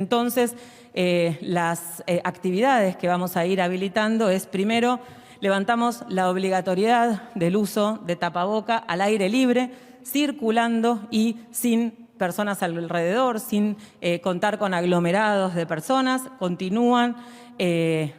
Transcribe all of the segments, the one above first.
Entonces, las actividades que vamos a ir habilitando es, primero, levantamos la obligatoriedad del uso de tapaboca al aire libre, circulando y sin personas alrededor, sin contar con aglomerados de personas. Continúan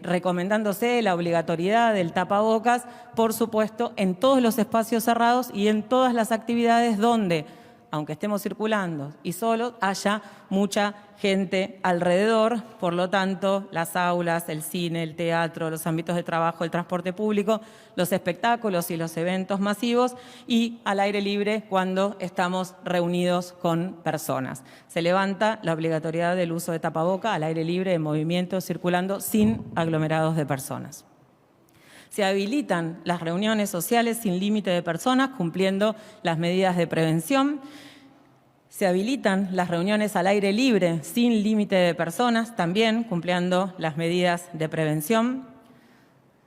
recomendándose la obligatoriedad del tapabocas, por supuesto, en todos los espacios cerrados y en todas las actividades donde, aunque estemos circulando y solos, haya mucha gente alrededor. Por lo tanto, las aulas, el cine, el teatro, los ámbitos de trabajo, el transporte público, los espectáculos y los eventos masivos, y al aire libre cuando estamos reunidos con personas. Se levanta la obligatoriedad del uso de tapaboca al aire libre, en movimiento, circulando, sin aglomerados de personas. Se habilitan las reuniones sociales sin límite de personas, cumpliendo las medidas de prevención. Se habilitan las reuniones al aire libre sin límite de personas, también cumpliendo las medidas de prevención.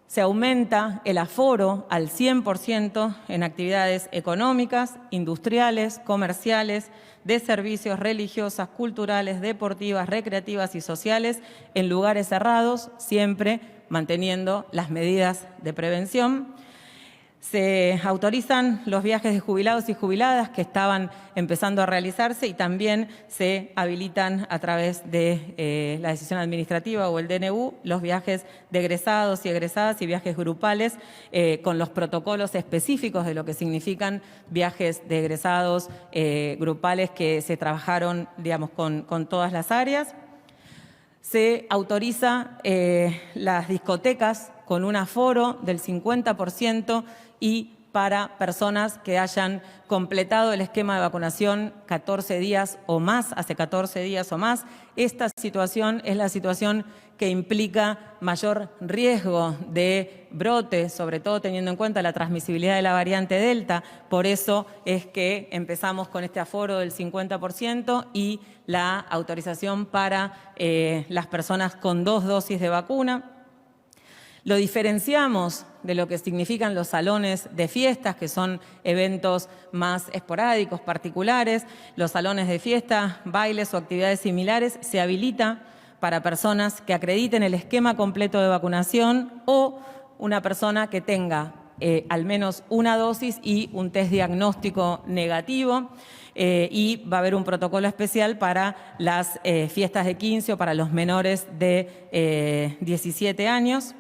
Se aumenta el aforo al 100% en actividades económicas, industriales, comerciales, de servicios, religiosas, culturales, deportivas, recreativas y sociales en lugares cerrados, siempre manteniendo las medidas de prevención. Se autorizan los viajes de jubilados y jubiladas que estaban empezando a realizarse, y también se habilitan a través de la decisión administrativa o el DNU los viajes de egresados y egresadas y viajes grupales con los protocolos específicos de lo que significan viajes de egresados grupales que se trabajaron, digamos, con todas las áreas. Se autoriza las discotecas con un aforo del 50% y para personas que hayan completado el esquema de vacunación 14 días o más, hace 14 días o más. Esta situación es la situación que implica mayor riesgo de brote, sobre todo teniendo en cuenta la transmisibilidad de la variante Delta. Por eso es que empezamos con este aforo del 50% y la autorización para las personas con 2 dosis de vacuna. Lo diferenciamos de lo que significan los salones de fiestas, que son eventos más esporádicos, particulares. Los salones de fiesta, bailes o actividades similares se habilita para personas que acrediten el esquema completo de vacunación o una persona que tenga al menos una dosis y un test diagnóstico negativo. Y va a haber un protocolo especial para las fiestas de 15 o para los menores de 17 años.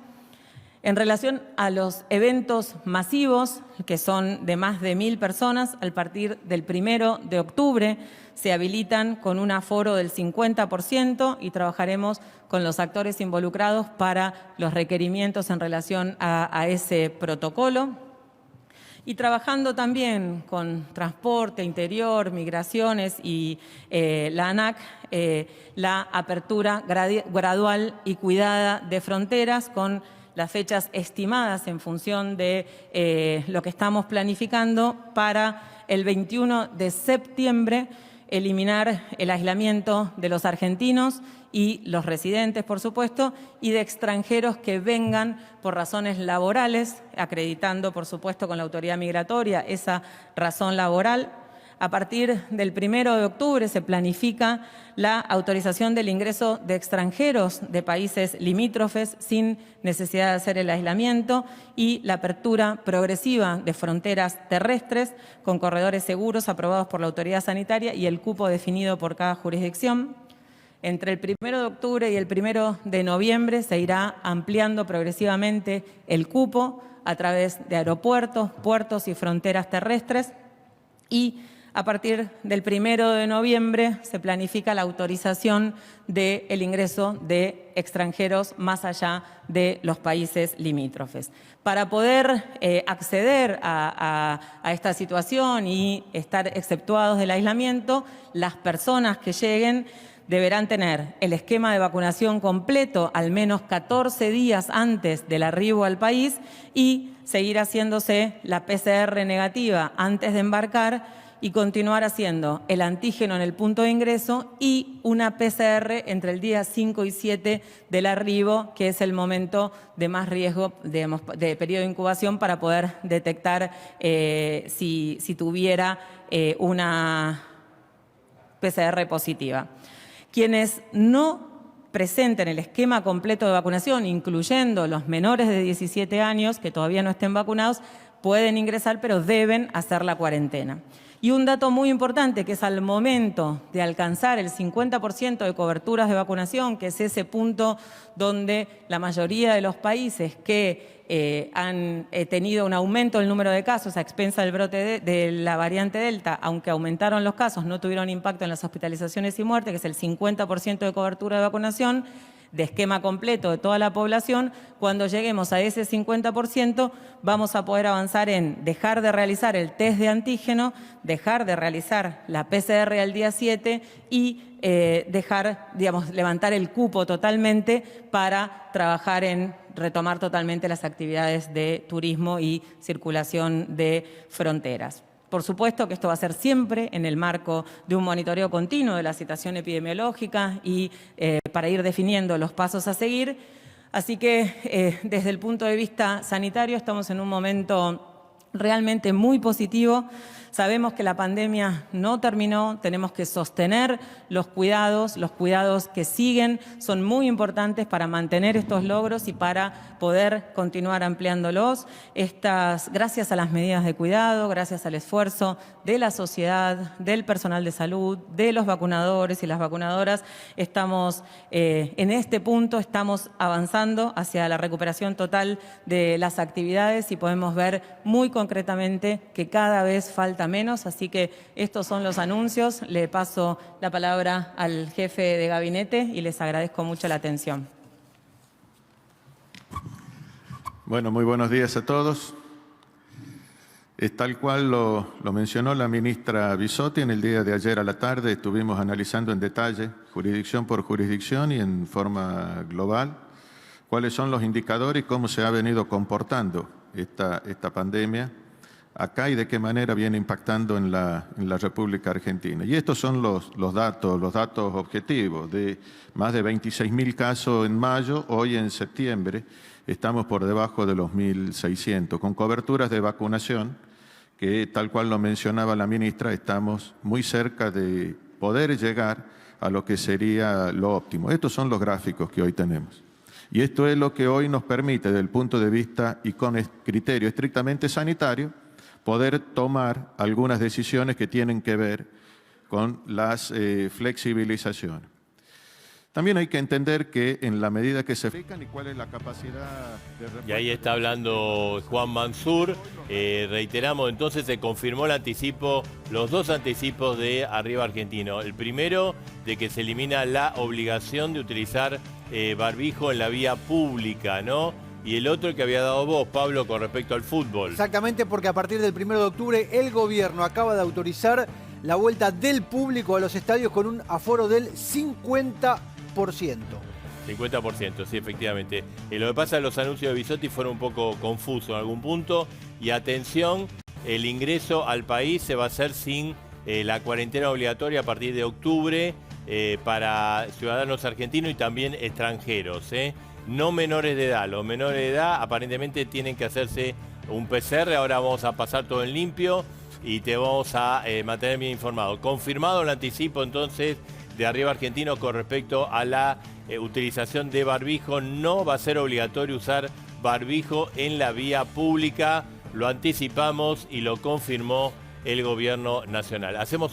En relación a los eventos masivos, que son de más de 1000 personas, a partir del 1 de octubre se habilitan con un aforo del 50% y trabajaremos con los actores involucrados para los requerimientos en relación a ese protocolo. Y trabajando también con transporte, interior, migraciones y la ANAC, la apertura gradual y cuidada de fronteras con las fechas estimadas en función de lo que estamos planificando para el 21 de septiembre, eliminar el aislamiento de los argentinos y los residentes, por supuesto, y de extranjeros que vengan por razones laborales, acreditando, por supuesto, con la autoridad migratoria esa razón laboral. A partir del 1 de octubre se planifica la autorización del ingreso de extranjeros de países limítrofes sin necesidad de hacer el aislamiento y la apertura progresiva de fronteras terrestres con corredores seguros aprobados por la autoridad sanitaria y el cupo definido por cada jurisdicción. Entre el 1 de octubre y el 1 de noviembre se irá ampliando progresivamente el cupo a través de aeropuertos, puertos y fronteras terrestres, y a partir del 1 de noviembre se planifica la autorización del ingreso de extranjeros más allá de los países limítrofes. Para poder acceder a esta situación y estar exceptuados del aislamiento, las personas que lleguen deberán tener el esquema de vacunación completo al menos 14 días antes del arribo al país y seguir haciéndose la PCR negativa antes de embarcar y continuar haciendo el antígeno en el punto de ingreso y una PCR entre el día 5 y 7 del arribo, que es el momento de más riesgo de periodo de incubación para poder detectar si tuviera una PCR positiva. Quienes no presenten el esquema completo de vacunación, incluyendo los menores de 17 años que todavía no estén vacunados, pueden ingresar, pero deben hacer la cuarentena. Y un dato muy importante, que es al momento de alcanzar el 50% de coberturas de vacunación, que es ese punto donde la mayoría de los países que han tenido un aumento del número de casos a expensa del brote de la variante Delta, aunque aumentaron los casos, no tuvieron impacto en las hospitalizaciones y muertes, que es el 50% de cobertura de vacunación, de esquema completo de toda la población. Cuando lleguemos a ese 50%, vamos a poder avanzar en dejar de realizar el test de antígeno, dejar de realizar la PCR al día 7 y dejar, levantar el cupo totalmente para trabajar en retomar totalmente las actividades de turismo y circulación de fronteras. Por supuesto que esto va a ser siempre en el marco de un monitoreo continuo de la situación epidemiológica y para ir definiendo los pasos a seguir. Así que desde el punto de vista sanitario estamos en un momento realmente muy positivo. Sabemos que la pandemia no terminó, tenemos que sostener los cuidados que siguen son muy importantes para mantener estos logros y para poder continuar ampliándolos. Gracias a las medidas de cuidado, gracias al esfuerzo de la sociedad, del personal de salud, de los vacunadores y las vacunadoras, estamos en este punto, estamos avanzando hacia la recuperación total de las actividades y podemos ver muy concretamente que cada vez falta menos, así que estos son los anuncios. Le paso la palabra al jefe de gabinete y les agradezco mucho la atención. Bueno, muy buenos días a todos. Es tal cual lo mencionó la ministra Bisotti en el día de ayer a la tarde. Estuvimos analizando en detalle, jurisdicción por jurisdicción y en forma global, cuáles son los indicadores y cómo se ha venido comportando esta pandemia acá y de qué manera viene impactando en la República Argentina. Y estos son los datos objetivos. De más de 26.000 casos en mayo, hoy en septiembre estamos por debajo de los 1.600, con coberturas de vacunación que, tal cual lo mencionaba la ministra, estamos muy cerca de poder llegar a lo que sería lo óptimo. Estos son los gráficos que hoy tenemos. Y esto es lo que hoy nos permite, desde el punto de vista y con criterio estrictamente sanitario, poder tomar algunas decisiones que tienen que ver con las flexibilizaciones. También hay que entender que en la medida que se fijan y cuál es la capacidad de respuesta. Y ahí está hablando Juan Mansur. Reiteramos, entonces se confirmó el anticipo, los dos anticipos de Arriba Argentino. El primero, de que se elimina la obligación de utilizar barbijo en la vía pública, ¿no? Y el otro que había dado vos, Pablo, con respecto al fútbol. Exactamente, porque a partir del 1 de octubre el gobierno acaba de autorizar la vuelta del público a los estadios con un aforo del 50%. 50%, sí, efectivamente. Lo que pasa es que los anuncios de Bisotti fueron un poco confusos en algún punto. Y atención, el ingreso al país se va a hacer sin la cuarentena obligatoria a partir de octubre para ciudadanos argentinos y también extranjeros, no menores de edad. Los menores de edad aparentemente tienen que hacerse un PCR. Ahora vamos a pasar todo en limpio y te vamos a mantener bien informado. Confirmado el anticipo entonces de Arriba Argentino con respecto a la utilización de barbijo. No va a ser obligatorio usar barbijo en la vía pública. Lo anticipamos y lo confirmó el gobierno nacional. Hacemos